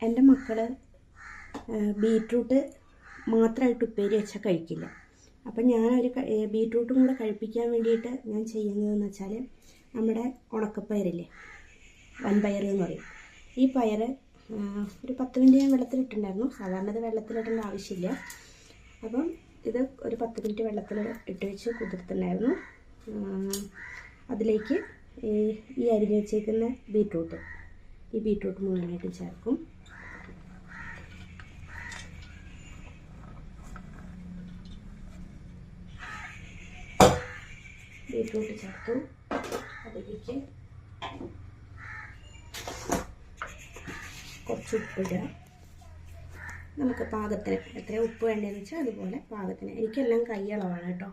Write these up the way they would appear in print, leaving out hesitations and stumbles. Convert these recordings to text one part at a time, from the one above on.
എൻ്റെ മക്കൾ ബീറ്റ്റൂട്ട് മാത്രമായിട്ട് ഉപ്പേരി വെച്ചാൽ കഴിക്കില്ല. അപ്പം ഞാനൊരു ബീറ്റ്റൂട്ടും കൂടെ കഴിപ്പിക്കാൻ വേണ്ടിയിട്ട് ഞാൻ ചെയ്യുന്നതെന്ന് വെച്ചാൽ നമ്മുടെ ഉണക്കപ്പയറില്ലേ, വൻപയർ എന്ന് പറയും. ഈ പയർ ഒരു 10 മിനിറ്റ് ഞാൻ വെള്ളത്തിലിട്ടുണ്ടായിരുന്നു. സാധാരണ ഇത് വെള്ളത്തിലിടേണ്ട ആവശ്യമില്ല. അപ്പം ഇത് ഒരു 10 മിനിറ്റ് വെള്ളത്തിൽ ഇട്ട് വെച്ച് കുതിർത്തിട്ടുണ്ടായിരുന്നു. അതിലേക്ക് ഈ അരിഞ്ഞ് വെച്ചേക്കുന്ന ഈ ബീറ്റ്റൂട്ട് മുഴുവനായിട്ട് ചേർക്കും. ബീറ്റ്റൂട്ട് ചേർത്തു. അതിലേക്ക് കുറച്ച് ഉപ്പിടുക. നമുക്ക് പാകത്തിന് എത്ര ഉപ്പ് വേണ്ടതെന്ന് വെച്ചാൽ അതുപോലെ പാകത്തിന്. എനിക്കെല്ലാം കൈയളവാണ് കേട്ടോ.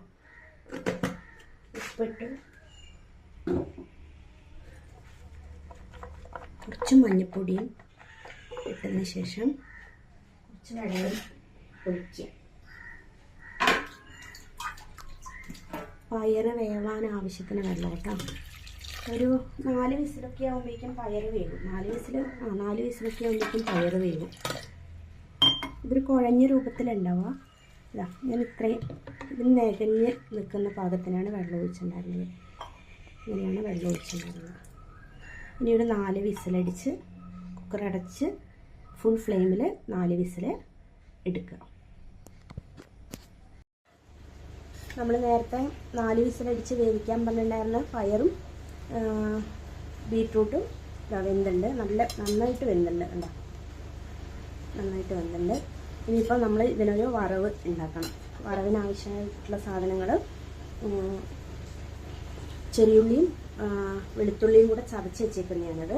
ഉപ്പിട്ട് കുറച്ച് മഞ്ഞൾപ്പൊടിയും ഇട്ടതിന് ശേഷം കുറച്ച് വെള്ളം ഒഴിക്കുക. പയർ വേവാൻ ആവശ്യത്തിന് വെള്ളം കേട്ടോ. ഒരു 4 വിസിലൊക്കെ ആകുമ്പോഴേക്കും പയർ വേവും. 4 വിസിലൊക്കെ ആകുമ്പോഴേക്കും പയർ വേവും. ഇതൊരു കുഴഞ്ഞ രൂപത്തിലുണ്ടാവുക. ഇതാ ഞാൻ ഇത്രയും ഇതിന് നികഞ്ഞ് നിൽക്കുന്ന പാകത്തിനാണ് വെള്ളം ഒഴിച്ചിട്ടുണ്ടായിരുന്നത്. ഇങ്ങനെയാണ് വെള്ളം ഒഴിച്ചിട്ടുണ്ടായിരുന്നത്. ഇനി ഒരു 4 വിസിലടിച്ച് കുക്കറടച്ച് ഫുൾ ഫ്ലെയിമിൽ 4 വിസിൽ എടുക്കുക. നമ്മൾ നേരത്തെ 4 വിസിലടിച്ച് വേവിക്കാൻ പറഞ്ഞിട്ടുണ്ടായിരുന്ന പയറും ബീറ്റ്റൂട്ടും വെന്തുണ്ട്. നന്നായിട്ട് വെന്തുണ്ട്. കണ്ടോ, നന്നായിട്ട് വെന്തുണ്ട്. ഇനിയിപ്പോൾ നമ്മൾ ഇതിനൊരു വറവ് ഉണ്ടാക്കണം. വറവിനാവശ്യമായിട്ടുള്ള സാധനങ്ങൾ ചെറിയുള്ളിയും വെളുത്തുള്ളിയും കൂടെ ചതച്ച് വെച്ചേക്കുന്നതാണത്.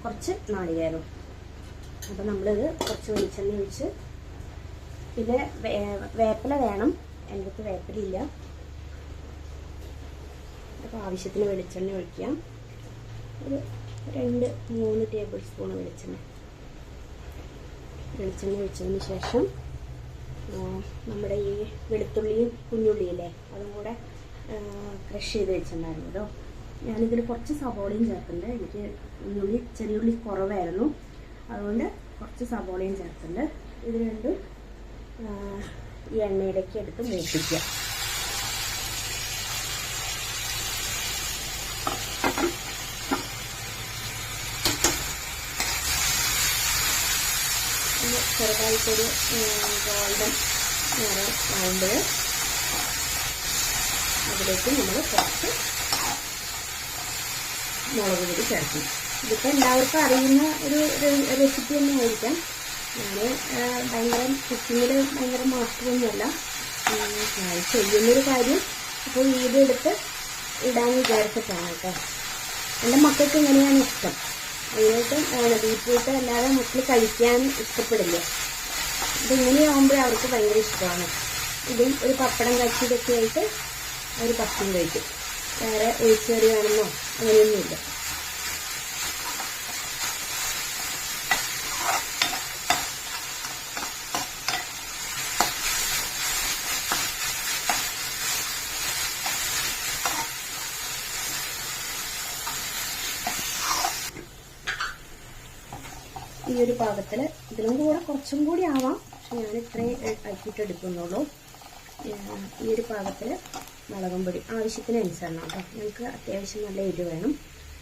കുറച്ച് നാളികേരവും. അപ്പോൾ നമ്മളിത് കുറച്ച് വെളിച്ചെണ്ണ ഒഴിച്ച്, പിന്നെ വേപ്പില വേണം. എൻ്റെ അടുത്ത് വേപ്പിലില്ല. അപ്പോൾ ആവശ്യത്തിന് വെളിച്ചെണ്ണ ഒഴിക്കാം. ഒരു 2-3 ടേബിൾ സ്പൂൺ വെളിച്ചെണ്ണ ഒഴിച്ചതിന് ശേഷം നമ്മുടെ ഈ വെളുത്തുള്ളിയും കുഞ്ഞുള്ളിയില്ലേ, അതും കൂടെ ക്രഷ് ചെയ്ത് വെച്ചിട്ടുണ്ടായിരുന്നല്ലോ. ഞാനിതിൽ കുറച്ച് സവോളയും ചേർക്കുന്നുണ്ട്. എനിക്ക് ചെറിയുള്ളി കുറവായിരുന്നു, അതുകൊണ്ട് കുറച്ച് സവോളയും ചേർക്കുന്നുണ്ട്. ഇത് രണ്ടും ഈ എണ്ണയിലേക്ക് എടുത്ത് മൂപ്പിക്കുക. ചെറുതായിട്ടൊരു ഗോൾഡൻ നിറം ആകുമ്പോൾ അതിലേക്ക് നമ്മൾ കുറച്ച് മുളക് പൊടി ചേർക്കും. ഇതിപ്പോൾ എല്ലാവർക്കും അറിയുന്ന ഒരു റെസിപ്പി തന്നെ ആയിരിക്കാം. ഞാൻ കുക്കിങ്ങിൽ ഭയങ്കര മാസ്റ്ററൊന്നുമല്ല. ഞാൻ ചെയ്യുന്നൊരു കാര്യം ഇപ്പോൾ വീഡിയോ എടുത്ത് ഇടാൻ വിചാരിച്ചിട്ടാണ് കേട്ടോ. എൻ്റെ മക്കൾക്ക് ഇങ്ങനെയാണ് ഇഷ്ടം. അതിനായിട്ട് ബീറ്റ്റൂട്ട് അല്ലാതെ മക്കൾ കഴിക്കാൻ ഇഷ്ടപ്പെടില്ല. ഇതിങ്ങനെയാകുമ്പോൾ അവർക്ക് ഭയങ്കര ഇഷ്ടമാണ്. ഇതും ഒരു പപ്പടം കച്ചിതൊക്കെ ആയിട്ട് അവർ ഭക്ഷണം കഴിക്കും. വേറെ ഒഴിച്ചുകറി വേണമെന്നോ അങ്ങനെയൊന്നുമില്ല. ഈ ഒരു പാകത്തിൽ ഇതിലും കൂടെ കുറച്ചും കൂടി ആവാം, പക്ഷെ ഞാൻ ഇത്രയും ആക്കിയിട്ട് എടുക്കുന്നുള്ളൂ. ഈ ഒരു പാകത്തിൽ മുളകും പൊടി ആവശ്യത്തിനനുസരണം കേട്ടോ. ഞങ്ങൾക്ക് അത്യാവശ്യം നല്ല എരിവ് വേണം,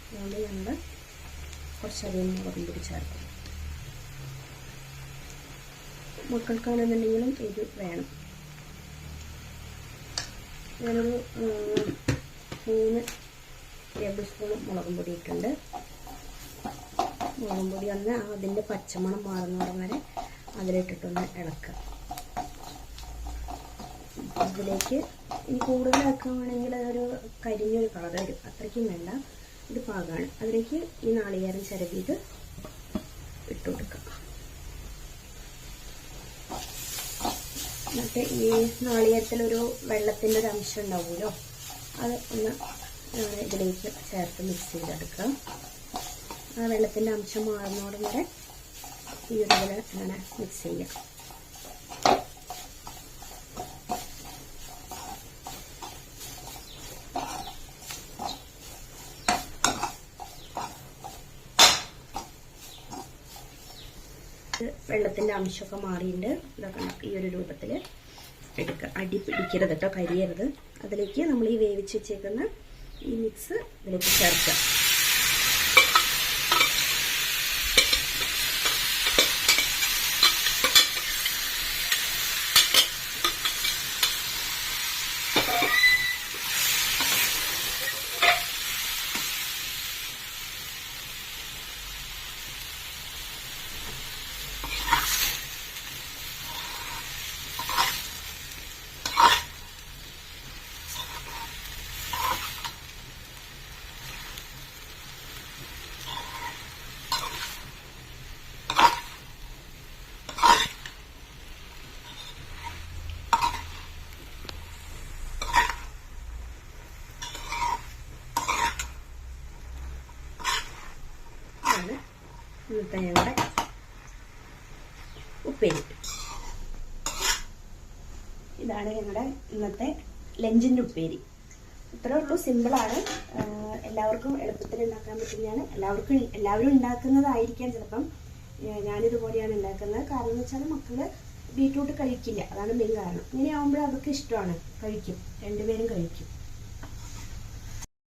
അതുകൊണ്ട് ഞങ്ങൾ കുറച്ചധികം മുളകും പൊടി ചേർക്കും. മക്കൾക്കാണെന്നുണ്ടെങ്കിലും എരിവ് വേണം. ഞാനൊരു 3 ടേബിൾ സ്പൂൺ മുളകും പൊടി ഇട്ടുണ്ട്. മുളകും പൊടി ഒന്ന് അതിൻ്റെ പച്ചമണം മാറുന്നോടം വരെ അതിലിട്ടിട്ടൊന്ന് ഇളക്കുക. ഇതിലേക്ക് ഇനി കൂടുതലാക്കുകയാണെങ്കിൽ അതൊരു കരിഞ്ഞൊരു കളർ വരും. അത്രയ്ക്കും വേണ്ട, ഇത് പാകമാണ്. അതിലേക്ക് ഈ നാളികേരം ചിരവിയത് ഇട്ട് കൊടുക്കുക. എന്നിട്ട് ഈ നാളികേരത്തിലൊരു വെള്ളത്തിൻ്റെ ഒരു അംശം ഉണ്ടാവുമല്ലോ, അത് ഒന്ന് ഇതിലേക്ക് ചേർത്ത് മിക്സ് ചെയ്തെടുക്കുക. ആ വെള്ളത്തിൻ്റെ അംശം മാറുന്നോടം വരെ ഈ ഒരു പോലെ അങ്ങനെ മിക്സ് ചെയ്യുക. വെള്ളത്തിൻ്റെ അംശമൊക്കെ മാറിയിട്ട് ഇതൊക്കെ ഈ ഒരു രൂപത്തിൽ എടുക്കുക. അടി പിടിക്കരുത് കേട്ടോ, കരിയരുത്. അതിലേക്ക് നമ്മൾ ഈ വേവിച്ച് വെച്ചേക്കുന്ന ഈ മിക്സ് ഇതിലേക്ക് ചേർക്കുക. ഇന്നത്തെ ഞങ്ങളുടെ ഉപ്പേരി. ഇതാണ് ഞങ്ങളുടെ ഇന്നത്തെ ലഞ്ചിൻ്റെ ഉപ്പേരി. ഇത്രേ ഉള്ളൂ, സിമ്പിളാണ്. എല്ലാവർക്കും എളുപ്പത്തിൽ ഉണ്ടാക്കാൻ പറ്റുന്നതാണ്. എല്ലാവരും ഉണ്ടാക്കുന്നതായിരിക്കാം ചിലപ്പം. ഞാനിതുപോലെയാണ് ഉണ്ടാക്കുന്നത്. കാരണം എന്ന് വെച്ചാൽ മക്കൾ ബീറ്റ്റൂട്ട് കഴിക്കില്ല, അതാണ് മെയിൻ കാരണം. ഇങ്ങനെ ആകുമ്പോൾ അവർക്ക് ഇഷ്ടമാണ്, കഴിക്കും, രണ്ടുപേരും കഴിക്കും.